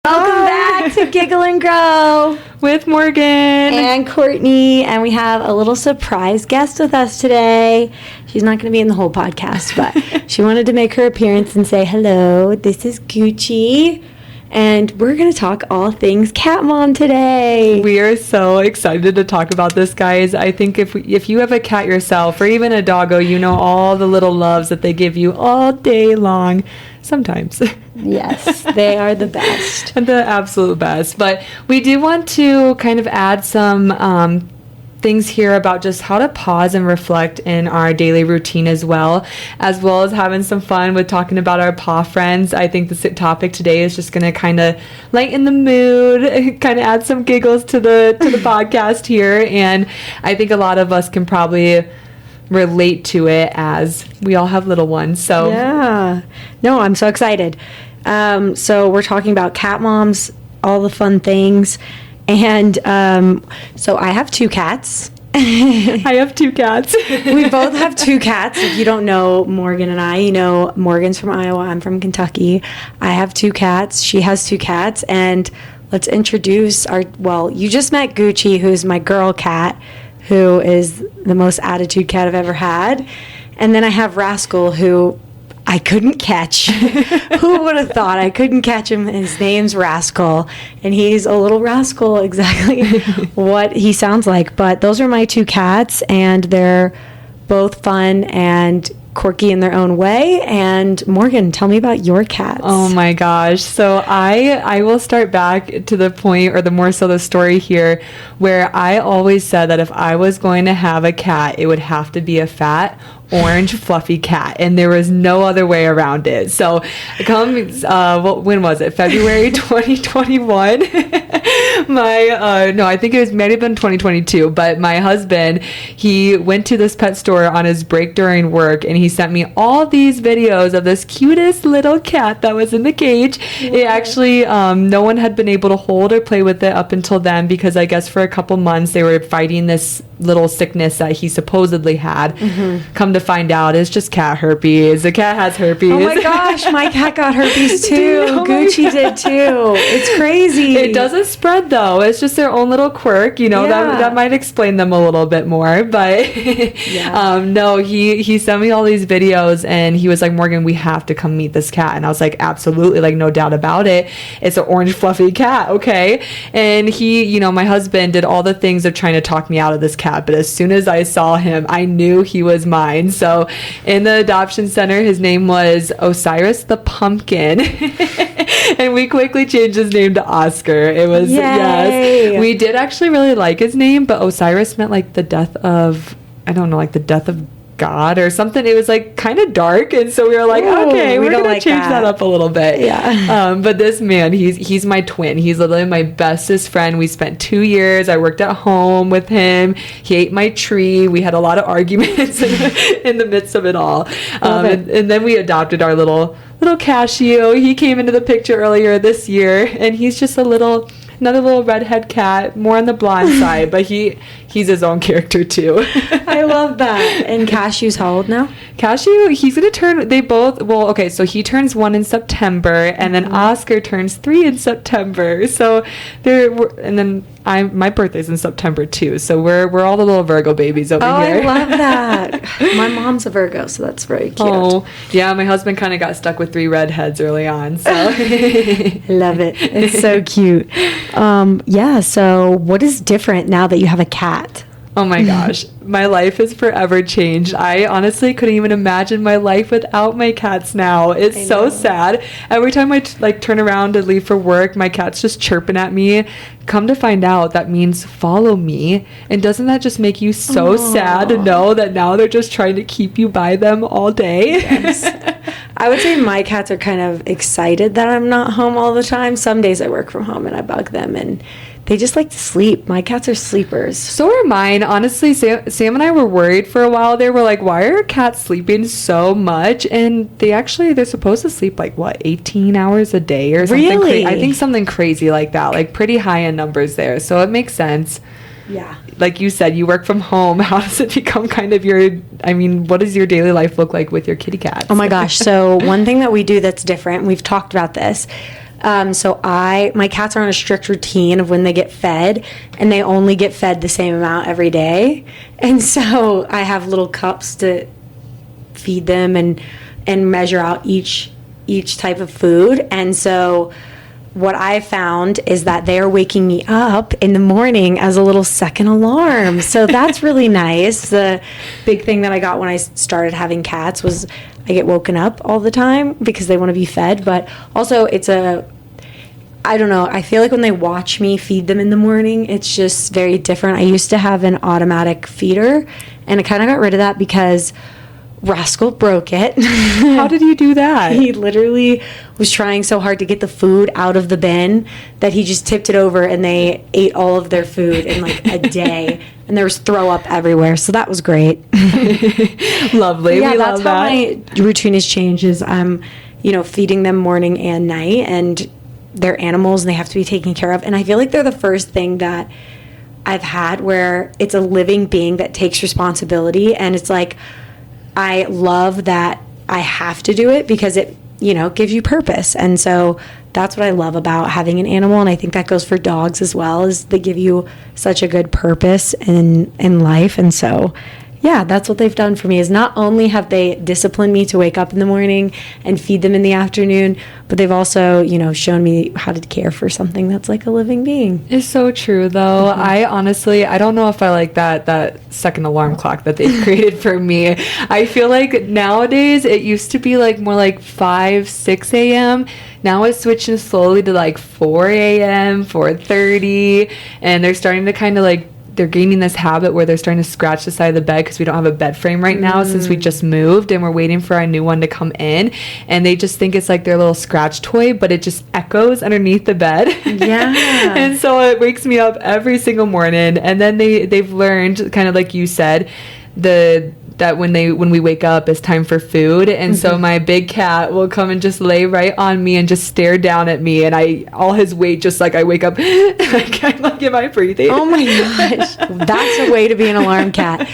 Welcome back to Giggle and Grow with Morgan and Courtney, and we have a little surprise guest with us today. She's not going to be in the whole podcast, but she wanted to make her appearance and say hello. This is Gucci, and we're going to talk all things cat mom today. We are so excited to talk about this, guys. I think if you have a cat yourself or even a doggo, you know all the little loves that they give you all day long. Sometimes. Yes, they are the best. The absolute best. But we do want to kind of add some things here about just how to pause and reflect in our daily routine as well as having some fun with talking about our paw friends. I think the topic today is just going to kind of lighten the mood, kind of add some giggles to the podcast here. And I think a lot of us can probably relate to it as we all have little ones. So yeah, no, I'm so excited. So we're talking about cat moms, all the fun things, and so I have two cats. I have two cats. We both have two cats. If you don't know Morgan and I, you know Morgan's from Iowa, I'm from Kentucky. I have two cats. She has two cats, and let's introduce you just met Gucci, who's my girl cat, who is the most attitude cat I've ever had. And then I have Rascal, who I couldn't catch. Who would have thought I couldn't catch him? His name's Rascal, and he's a little rascal, exactly what he sounds like. But those are my two cats, and they're both fun and quirky in their own way. And Morgan, tell me about your cats. Oh my gosh. So I will start back to the point, or the more so the story here, where I always said that if I was going to have a cat, it would have to be a fat, orange, fluffy cat, and there was no other way around it. So when was it? February 2021. I think it might have been 2022, but my husband, he went to this pet store on his break during work, and he sent me all these videos of this cutest little cat that was in the cage. Yeah. It actually, no one had been able to hold or play with it up until then, because I guess for a couple months they were fighting this little sickness that he supposedly had. Mm-hmm. Come to find out, it's just cat herpes. The cat has herpes. Oh my gosh, my cat got herpes too. Gucci did too. It's crazy. It doesn't spread though. It's just their own little quirk, that might explain them a little bit more. But yeah. No, he sent me all these videos, and he was like, Morgan, we have to come meet this cat. And I was like, absolutely, like no doubt about it. It's an orange fluffy cat, okay? And he, my husband did all the things of trying to talk me out of this cat. But as soon as I saw him, I knew he was mine. So in the adoption center, his name was Osiris the Pumpkin. And we quickly changed his name to Oscar. It was, Yay. Yes. We did actually really like his name, but Osiris meant like the death of God or something. It was like kind of dark, and so we were like, okay, we're gonna change that up a little bit. Yeah. But this man, he's my twin. He's literally my bestest friend. We spent 2 years. I worked at home with him. He ate my tree. We had a lot of arguments in the midst of it all. And then we adopted our little Casio. He came into the picture earlier this year, and he's just another little redhead cat, more on the blonde side, but he's his own character too. I love that. And Cashew's how old now? Cashew, he's going to turn, so he turns 1 in September, and then Oscar turns 3 in September. So my birthday's in September too. So we're all the little Virgo babies over here. Oh, I love that. My mom's a Virgo, so that's very cute. Oh, yeah, my husband kind of got stuck with 3 redheads early on, so. Love it. It's so cute. So what is different now that you have a cat? Oh my gosh, my life is forever changed. I honestly couldn't even imagine my life without my cats now. It's so sad. Every time I turn around to leave for work, my cat's just chirping at me. Come to find out, that means follow me. And doesn't that just make you so sad to know that now they're just trying to keep you by them all day? Yes. I would say my cats are kind of excited that I'm not home all the time. Some days I work from home and I bug them, and they just like to sleep. My cats are sleepers. So are mine. Honestly, Sam and I were worried for a while. They were like, why are cats sleeping so much? And they're supposed to sleep 18 hours a day or something. Really? I think something crazy like that, like pretty high in numbers there. So it makes sense. Yeah. Like you said, you work from home. How does it become kind of what does your daily life look like with your kitty cats? Oh my gosh. So one thing that we do that's different, we've talked about this, So my cats are on a strict routine of when they get fed, and they only get fed the same amount every day. And so I have little cups to feed them and measure out each type of food. And so what I found is that they are waking me up in the morning as a little second alarm. So that's really nice. The big thing that I got when I started having cats was I get woken up all the time because they want to be fed. But also I don't know, I feel like when they watch me feed them in the morning, it's just very different. I used to have an automatic feeder, and I kind of got rid of that because Rascal broke it. How did you do that? He literally was trying so hard to get the food out of the bin that he just tipped it over, and they ate all of their food in like a day, and there was throw up everywhere. So that was great. Lovely. Yeah, we that's love how that. my routine has changed. Is I'm, feeding them morning and night, and they're animals and they have to be taken care of. And I feel like they're the first thing that I've had where it's a living being that takes responsibility, and it's like, I love that I have to do it because it, gives you purpose. And so that's what I love about having an animal. And I think that goes for dogs as well, is they give you such a good purpose in life. And so, yeah, that's what they've done for me, is not only have they disciplined me to wake up in the morning and feed them in the afternoon, but they've also, shown me how to care for something that's like a living being. It's so true, though. I don't know if I like that second alarm clock that they created for me. I feel like nowadays it used to be like more like 5, 6 a.m. Now it's switching slowly to like 4 a.m., 4:30, and they're starting to kind of like, they're gaining this habit where they're starting to scratch the side of the bed because we don't have a bed frame right now since we just moved, and we're waiting for our new one to come in, and they just think it's like their little scratch toy, but it just echoes underneath the bed. Yeah. And so it wakes me up every single morning. And then they've learned, kind of like you said, that when we wake up, it's time for food. And so my big cat will come and just lay right on me and just stare down at me, and all his weight, just like I wake up, I can't like, am I breathing? Oh my gosh, that's a way to be an alarm cat.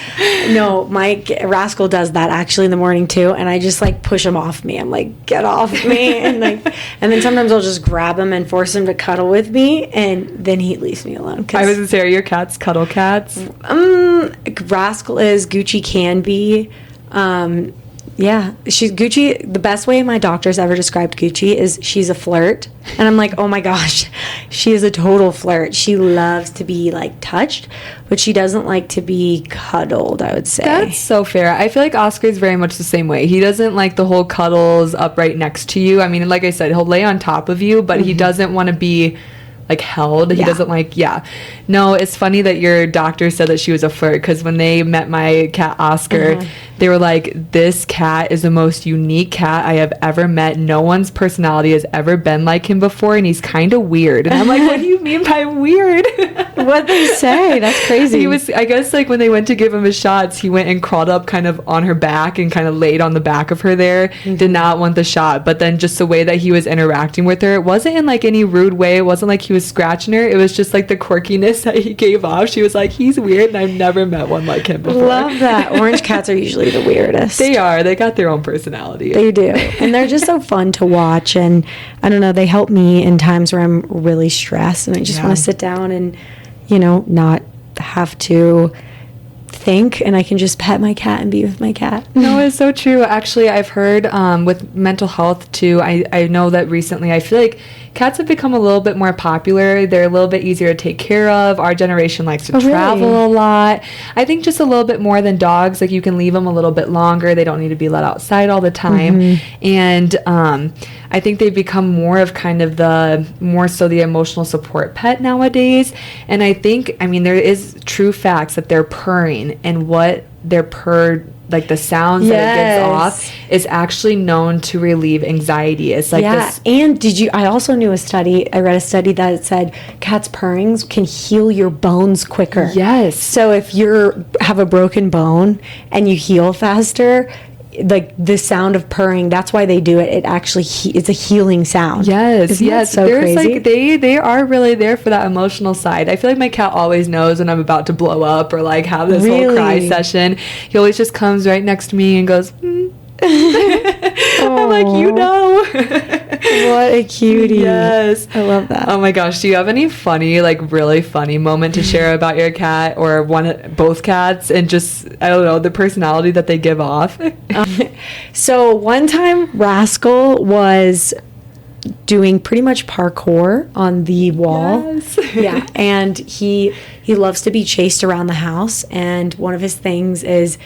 No, my Rascal does that actually in the morning too, and I just like push him off me. I'm like, get off me, and then sometimes I'll just grab him and force him to cuddle with me, and then he leaves me alone. I was gonna say, are your cats cuddle cats? Rascal is, Gucci can be. Yeah, she's Gucci. The best way my doctors ever described Gucci is she's a flirt. And I'm like, oh my gosh, she is a total flirt. She loves to be like touched, but she doesn't like to be cuddled, I would say. That's so fair. I feel like Oscar is very much the same way. He doesn't like the whole cuddles up right next to you. I mean, like I said, he'll lay on top of you, but he doesn't want to be like held. He doesn't like, No, it's funny that your doctor said that she was a flirt, because when they met my cat Oscar, they were like, this cat is the most unique cat I have ever met. No one's personality has ever been like him before, and he's kind of weird. And I'm like, what do you mean by weird? What'd they say? That's crazy. He was, I guess, like when they went to give him his shots, he went and crawled up kind of on her back and kind of laid on the back of her there. Did not want the shot. But then just the way that he was interacting with her, it wasn't in like any rude way. It wasn't like he was scratching her. It was just like the quirkiness that he gave off. She was like, he's weird, and I've never met one like him before. Love that. Orange cats are usually the weirdest. They are. They got their own personality. They do. And they're just so fun to watch. And I don't know, they help me in times where I'm really stressed and I just want to sit down and, not have to think, and I can just pet my cat and be with my cat. No, it's so true. Actually, I've heard with mental health too, I know that recently I feel like cats have become a little bit more popular. They're a little bit easier to take care of. Our generation likes to travel a lot. I think just a little bit more than dogs. Like, you can leave them a little bit longer. They don't need to be let outside all the time. And I think they've become more of kind of the emotional support pet nowadays. And I think, there is true facts that they're purring, and what their purr, like the sounds that it gives off, is actually known to relieve anxiety. It's like this. And I also knew I read a study that said cats' purrings can heal your bones quicker. Yes. So if you have a broken bone and you heal faster, like the sound of purring, that's why they do it. It actually it's a healing sound. Yes. Isn't that so There's crazy? like they are really there for that emotional side. I feel like my cat always knows when I'm about to blow up or like have this whole cry session. He always just comes right next to me and goes, I'm like, you know. What a cutie. Yes. I love that. Oh my gosh. Do you have any funny, like really funny moment to share about your cat or both cats and just, I don't know, the personality that they give off? So one time Rascal was doing pretty much parkour on the wall. Yes. Yeah, and he loves to be chased around the house, and one of his things is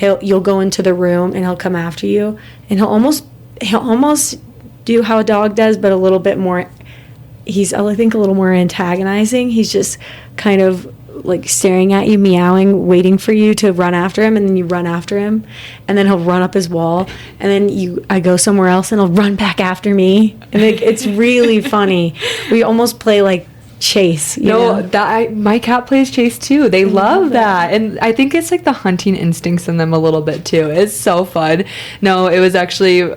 you'll go into the room and he'll come after you, and he'll almost do how a dog does, but a little bit more. He's, I think, a little more antagonizing. He's just kind of like staring at you, meowing, waiting for you to run after him, and then you run after him, and then he'll run up his wall, and then I go somewhere else and he'll run back after me, and it's really funny. We almost play like chase. My cat plays chase too. They love that. And I think it's like the hunting instincts in them a little bit too. It's so fun. No, it was actually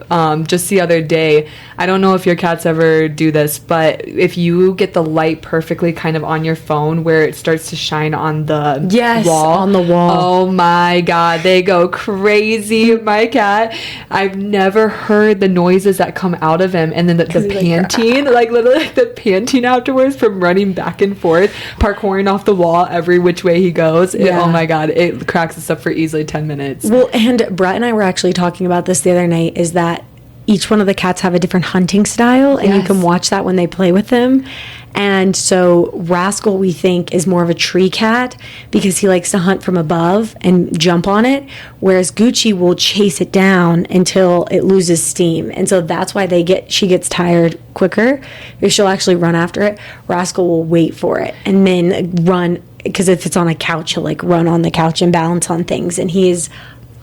just the other day. I don't know if your cats ever do this, but if you get the light perfectly kind of on your phone where it starts to shine on the wall. On the wall. Oh my God, they go crazy. My cat, I've never heard the noises that come out of him, and then the panting, like literally like the panting afterwards from running back and forth, parkouring off the wall every which way he goes. Oh my God, it cracks us up for easily 10 minutes. Well, and Brett and I were actually talking about this the other night, is that each one of the cats have a different hunting style, and you can watch that when they play with them. And so Rascal, we think, is more of a tree cat because he likes to hunt from above and jump on it, whereas Gucci will chase it down until it loses steam. And so that's why she gets tired quicker, because she'll actually run after it. Rascal will wait for it and then run, because if it's on a couch, he'll like run on the couch and balance on things. And he is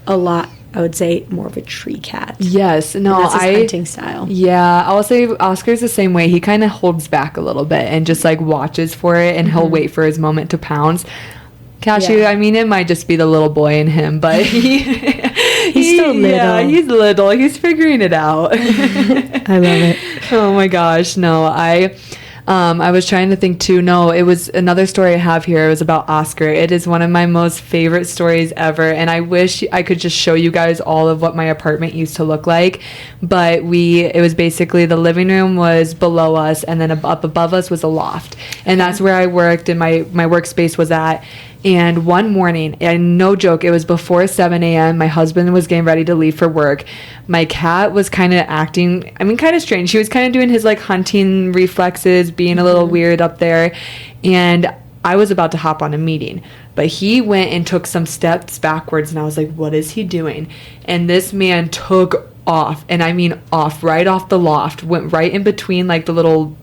a lot, I would say, more of a tree cat. Yes. No, and that's his hunting style. Yeah. I'll say Oscar's the same way. He kind of holds back a little bit and just like watches for it, and he'll wait for his moment to pounce. Cashew, I mean, it might just be the little boy in him, but he's still little. Yeah, he's little. He's figuring it out. I love it. Oh my gosh. No, I was trying to think too. No, it was another story I have here. It was about Oscar. It is one of my most favorite stories ever, and I wish I could just show you guys all of what my apartment used to look like. But it was basically the living room was below us, and then up above us was a loft, and that's where I worked, and my workspace was at. And one morning, and no joke, it was before 7 a.m. My husband was getting ready to leave for work. My cat was kind of acting, kind of strange. She was kind of doing his like hunting reflexes, being a little weird up there. And I was about to hop on a meeting, but he went and took some steps backwards, and I was like, what is he doing? And this man took off, and I mean off, right off the loft, went right in between like the little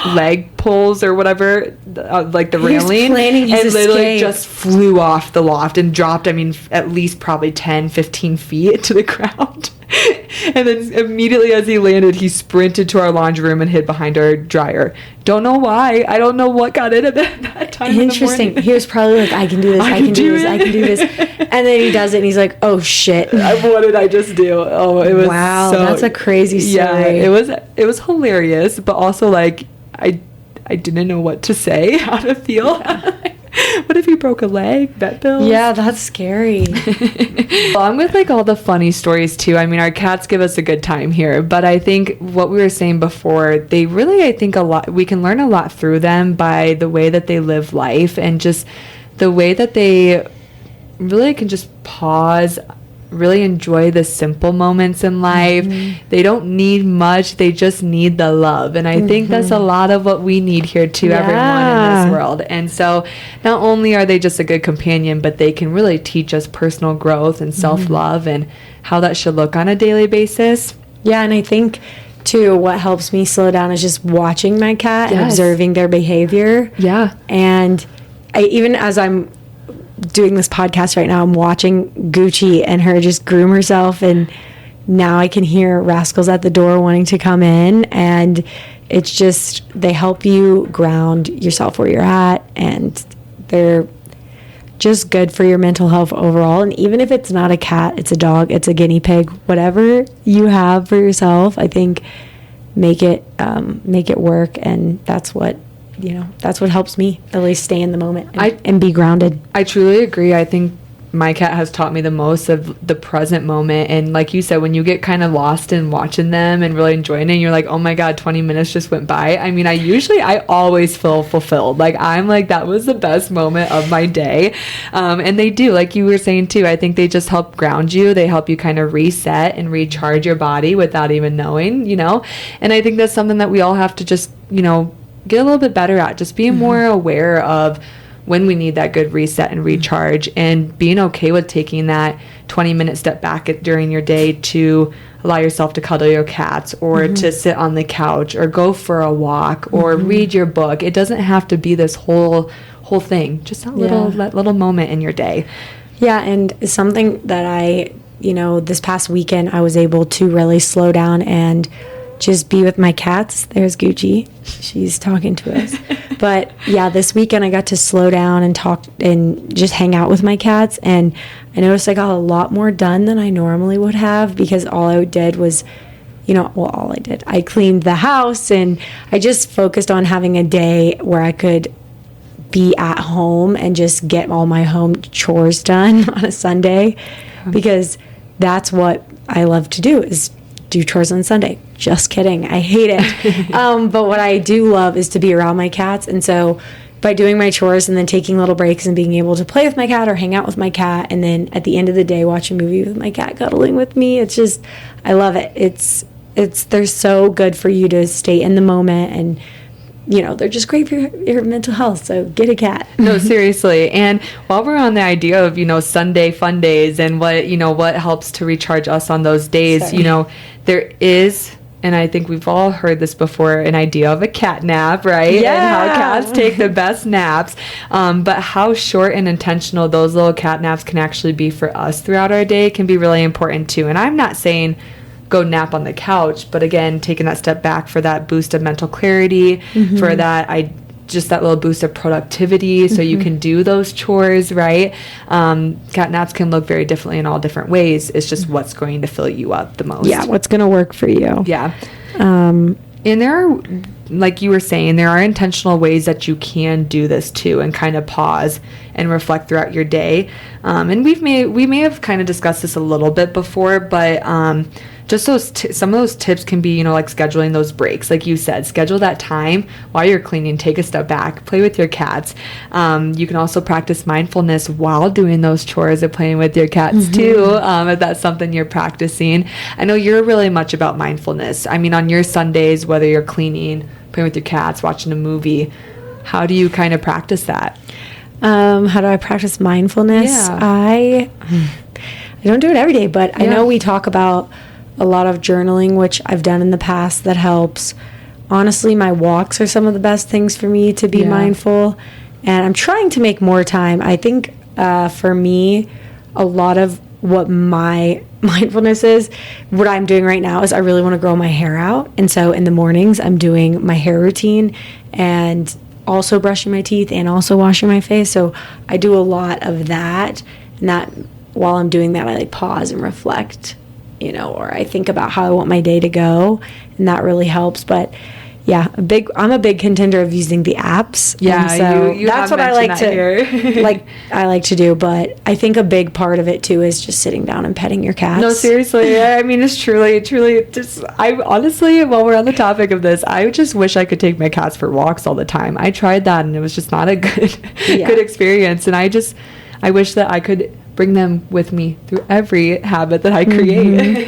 leg pulls or whatever, like the railing, and literally just flew off the loft and dropped, at least probably 10, 15 feet to the ground. And then immediately as he landed, he sprinted to our laundry room and hid behind our dryer. Don't know why. I don't know what got into that time. Interesting. He was probably like, I can do this, I can do this, I can do this. And then he does it, and he's like, oh shit. What did I just do? Oh, it was that's a crazy story. Yeah, it was hilarious, but also like I didn't know what to say, how to feel. What if he broke a leg? Vet bills? Yeah, that's scary. Along with like all the funny stories too. Our cats give us a good time here, but I think what we were saying before, they really, I think we can learn a lot through them by the way that they live life, and just the way that they really can just pause, really enjoy the simple moments in life. They don't need much, they just need the love, and I think that's a lot of what we need here too, everyone in this world. And so not only are they just a good companion, but they can really teach us personal growth and self-love and how that should look on a daily basis. Yeah, and I think too, what helps me slow down is just watching my cat and observing their behavior. And even as I'm doing this podcast right now, I'm watching Gucci and her just groom herself, and now I can hear Rascals at the door wanting to come in, and it's just, they help you ground yourself where you're at, and they're just good for your mental health overall. And even if it's not a cat, it's a dog, it's a guinea pig, whatever you have for yourself, I think make it work. And that's what helps me at least stay in the moment and be grounded. I truly agree. I think my cat has taught me the most of the present moment. And like you said, when you get kind of lost in watching them and really enjoying it, and you're like, oh my God, 20 minutes just went by. I mean, I always feel fulfilled. Like, I'm like, that was the best moment of my day. And they do, like you were saying too, I think they just help ground you. They help you kind of reset and recharge your body without even knowing, and I think that's something that we all have to just, get a little bit better at, just being more aware of when we need that good reset and recharge, and being okay with taking that 20-minute step back during your day to allow yourself to cuddle your cats, or to sit on the couch, or go for a walk, or read your book. It doesn't have to be this whole thing, just a little moment in your day. Yeah, and something that this past weekend I was able to really slow down and just be with my cats. There's Gucci. She's talking to us. But yeah, this weekend I got to slow down and talk and just hang out with my cats. And I noticed I got a lot more done than I normally would have, because all I did was, I cleaned the house, and I just focused on having a day where I could be at home and just get all my home chores done on a Sunday, because that's what I love to do, is do chores on Sunday. Just kidding. I hate it. But what I do love is to be around my cats. And so by doing my chores and then taking little breaks and being able to play with my cat or hang out with my cat, and then at the end of the day watch a movie with my cat cuddling with me, it's just, I love it. They're so good for you to stay in the moment, and they're just great for your mental health. So get a cat. No, seriously. And while we're on the idea of, Sunday fun days and what helps to recharge us on those days, there is, and I think we've all heard this before, an idea of a cat nap, right? Yeah. And how cats take the best naps. But how short and intentional those little cat naps can actually be for us throughout our day can be really important too. And I'm not saying go nap on the couch, but again, taking that step back for that boost of mental clarity, for that just that little boost of productivity, so you can do those chores, right? Cat naps can look very differently in all different ways. It's just what's going to fill you up the most. Yeah, what's going to work for you. Yeah. And there are, like you were saying, there are intentional ways that you can do this too, and kind of pause and reflect throughout your day. And we may have kind of discussed this a little bit before, but just some of those tips can be, like scheduling those breaks. Like you said, schedule that time while you're cleaning, take a step back, play with your cats. You can also practice mindfulness while doing those chores and playing with your cats too, if that's something you're practicing. I know you're really much about mindfulness. I mean, on your Sundays, whether you're cleaning, playing with your cats, watching a movie, how do you kind of practice that? How do I practice mindfulness? Yeah. I don't do it every day, but I know we talk about a lot of journaling, which I've done in the past, that helps. Honestly, my walks are some of the best things for me to be mindful, and I'm trying to make more time. I think for me, a lot of what my mindfulness is, what I'm doing right now is I really want to grow my hair out, and so in the mornings I'm doing my hair routine and also brushing my teeth and also washing my face. So I do a lot of that, and that while I'm doing that, I pause and reflect, or I think about how I want my day to go, and that really helps. But yeah, I'm a big contender of using the apps. Yeah, so you that's what I like to I like to do. But I think a big part of it too is just sitting down and petting your cats. No, seriously. I mean, it's truly just, I honestly, while we're on the topic of this, I just wish I could take my cats for walks all the time. I tried that, and it was just not a good experience. And I wish that I could bring them with me through every habit that I create.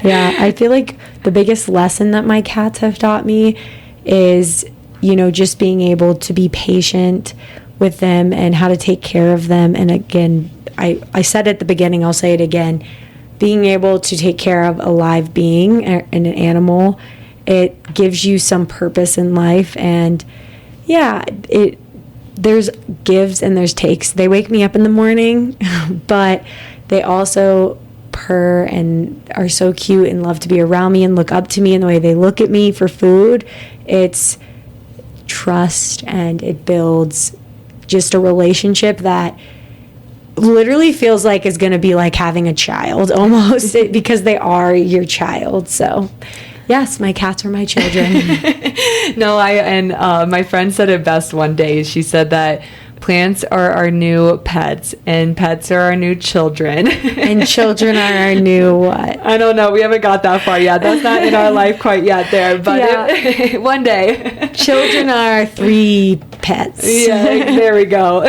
Yeah, I feel like the biggest lesson that my cats have taught me is, just being able to be patient with them and how to take care of them. And again, I said at the beginning, I'll say it again, being able to take care of a live being and an animal, it gives you some purpose in life. And yeah, there's gives and there's takes. They wake me up in the morning, but they also purr and are so cute and love to be around me and look up to me, and the way they look at me for food, it's trust, and it builds just a relationship that literally feels like is going to be like having a child almost, because they are your child. So yes, my cats are my children. No, my friend said it best one day. She said that Plants are our new pets, and pets are our new children. And children are our new what? I don't know. We haven't got that far yet. That's not in our life quite yet there, but one day. Children are 3 pets. Yeah, there we go.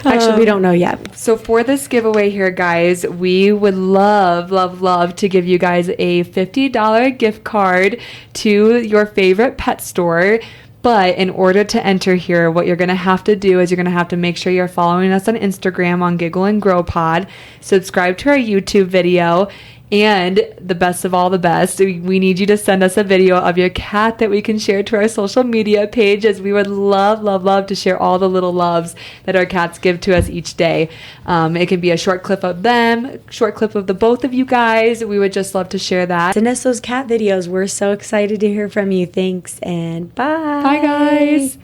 Actually, we don't know yet. So for this giveaway here, guys, we would love to give you guys a $50 gift card to your favorite pet store. But in order to enter here, what you're going to have to do is you're going to have to make sure you're following us on Instagram on Giggle and Grow Pod, subscribe to our YouTube video, and the best of all the best, we need you to send us a video of your cat that we can share to our social media page, as we would love to share all the little loves that our cats give to us each day. It can be a short clip of them, short clip of the both of you guys. We would just love to share that. Send us those cat videos. We're so excited to hear from you. Thanks, and bye. Bye, guys.